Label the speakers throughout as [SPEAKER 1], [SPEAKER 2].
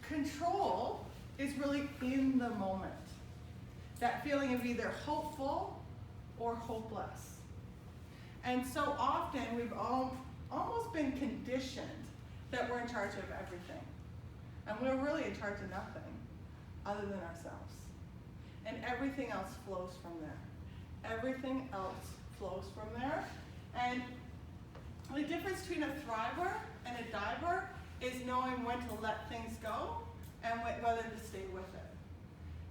[SPEAKER 1] control is really in the moment. That feeling of either hopeful or hopeless. And so often we've almost been conditioned that we're in charge of everything. And we're really in charge of nothing other than ourselves. And everything else flows from there. Everything else flows from there. And the difference between a thriver and a diver is knowing when to let things go and whether to stay with it.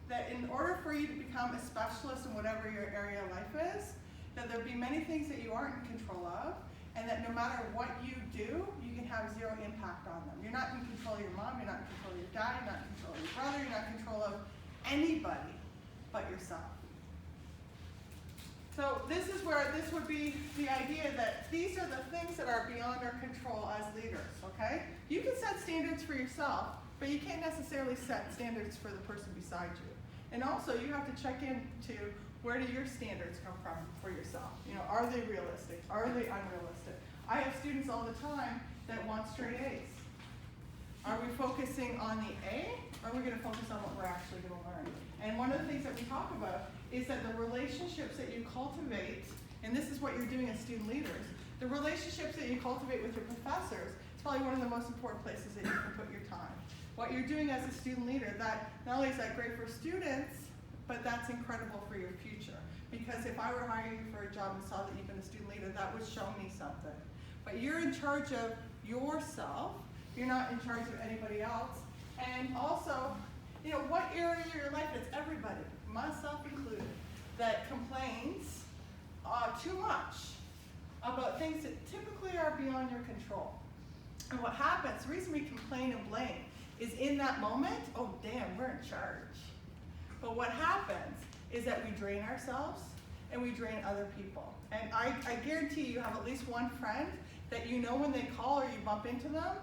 [SPEAKER 1] That in order for you to become a specialist in whatever your area of life is, that there'll be many things that you aren't in control of, and that no matter what you do, you can have zero impact on them. You're not in control of your mom, you're not in control of your dad, you're not in control of your brother, you're not in control of anybody but yourself. So this is where this would be the idea that these are the things that are beyond our control as leaders, okay? You can set standards for yourself, but you can't necessarily set standards for the person beside you. And also you have to check into where do your standards come from for yourself? You know, are they realistic? Are they unrealistic? I have students all the time that want straight A's. Are we focusing on the A, or are we going to focus on what we're actually going to learn? And one of the things that we talk about is that the relationships that you cultivate, and this is what you're doing as student leaders, the relationships that you cultivate with your professors is probably one of the most important places that you can put your time. What you're doing as a student leader, that not only is that great for students, but that's incredible for your future. Because if I were hiring you for a job and saw that you've been a student leader, that would show me something. But you're in charge of yourself. You're not in charge of anybody else. And also, you know, what area of your life is everybody, myself included, that complains too much about things that typically are beyond your control. And what happens, the reason we complain and blame is in that moment, oh damn, we're in charge. But what happens is that we drain ourselves and we drain other people. And I guarantee you have at least one friend that you know when they call or you bump into them,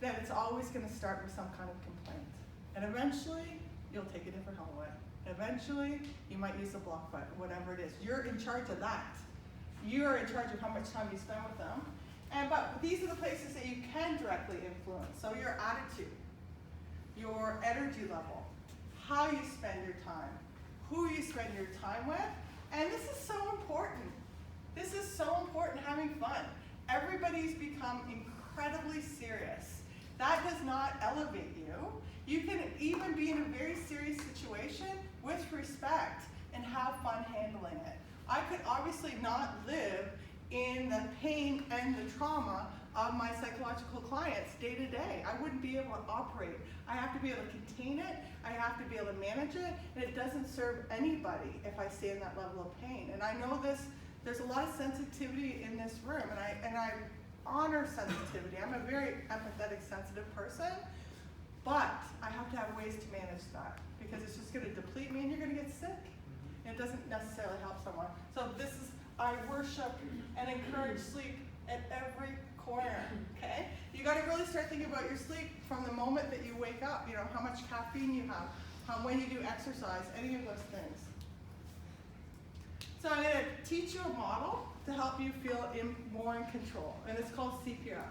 [SPEAKER 1] that it's always going to start with some kind of complaint. And eventually, you'll take a different hallway. Eventually, you might use a block button, whatever it is. You're in charge of that. You're in charge of how much time you spend with them. But these are the places that you can directly influence. So your attitude, your energy level, how you spend your time, who you spend your time with, and this is so important. This is so important, having fun. Everybody's become incredibly serious. That does not elevate you. You can even be in a very serious situation with respect and have fun handling it. I could obviously not live in the pain and the trauma of my psychological clients day to day. I wouldn't be able to operate. I have to be able to contain it, I have to be able to manage it, and it doesn't serve anybody if I stay in that level of pain. And I know there's a lot of sensitivity in this room, and I honor sensitivity. I'm a very empathetic, sensitive person, but I have to have ways to manage that, because it's just gonna deplete me and you're gonna get sick. And it doesn't necessarily help someone. So this is, I worship and encourage sleep at every corner, okay? You gotta really start thinking about your sleep from the moment that you wake up, you know, how much caffeine you have, when you do exercise, any of those things. So I'm gonna teach you a model to help you feel more in control, and it's called CPR.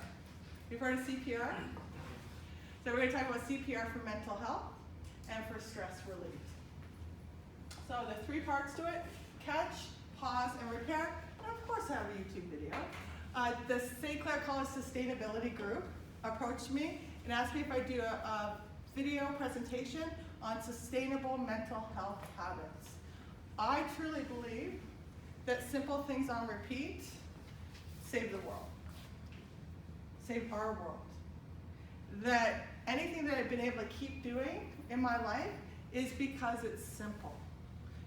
[SPEAKER 1] You've heard of CPR? So we're gonna talk about CPR for mental health and for stress relief. So the 3 parts to it: catch, pause, and repair. And of course I have a YouTube video. The St. Clair College Sustainability Group approached me and asked me if I'd do a video presentation on sustainable mental health habits. I truly believe that simple things on repeat save the world, save our world. That anything that I've been able to keep doing in my life is because it's simple,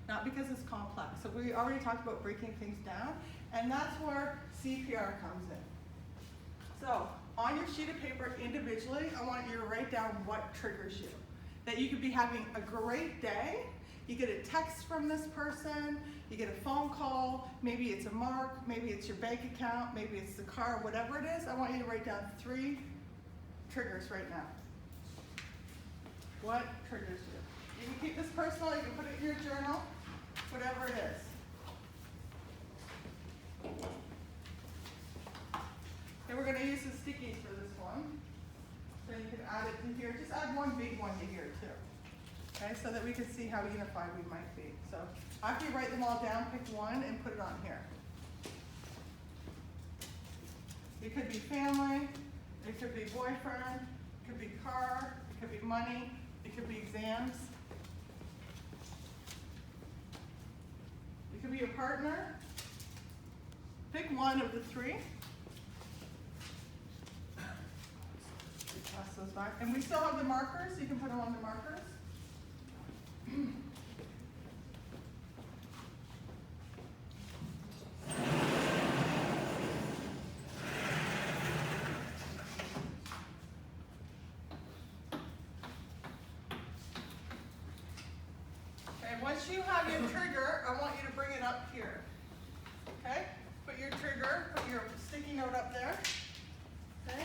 [SPEAKER 1] not because it's complex. So we already talked about breaking things down, and that's where CPR comes in. So on your sheet of paper individually, I want you to write down what triggers you. That you could be having a great day, you get a text from this person, you get a phone call, maybe it's a mark, maybe it's your bank account, maybe it's the car, whatever it is. I want you to write down 3 triggers right now. What triggers you? You can keep this personal, you can put it in your journal, whatever it is. And we're going to use the stickies for this one. So you can add it to here. Just add one big one to here too. Okay, so that we can see how unified we might be. So after you write them all down, pick one and put it on here. It could be family, it could be boyfriend, it could be car, it could be money, it could be exams. It could be your partner. Pick one of the three. Pass those back. And we still have the markers, so you can put them on the markers. Okay, once you have your trigger, I want you to bring it up here. Okay? Put your trigger, put your sticky note up there. Okay?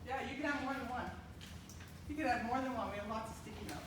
[SPEAKER 1] Yeah, you can have more than one. You can have more than one. We have lots of sticky notes.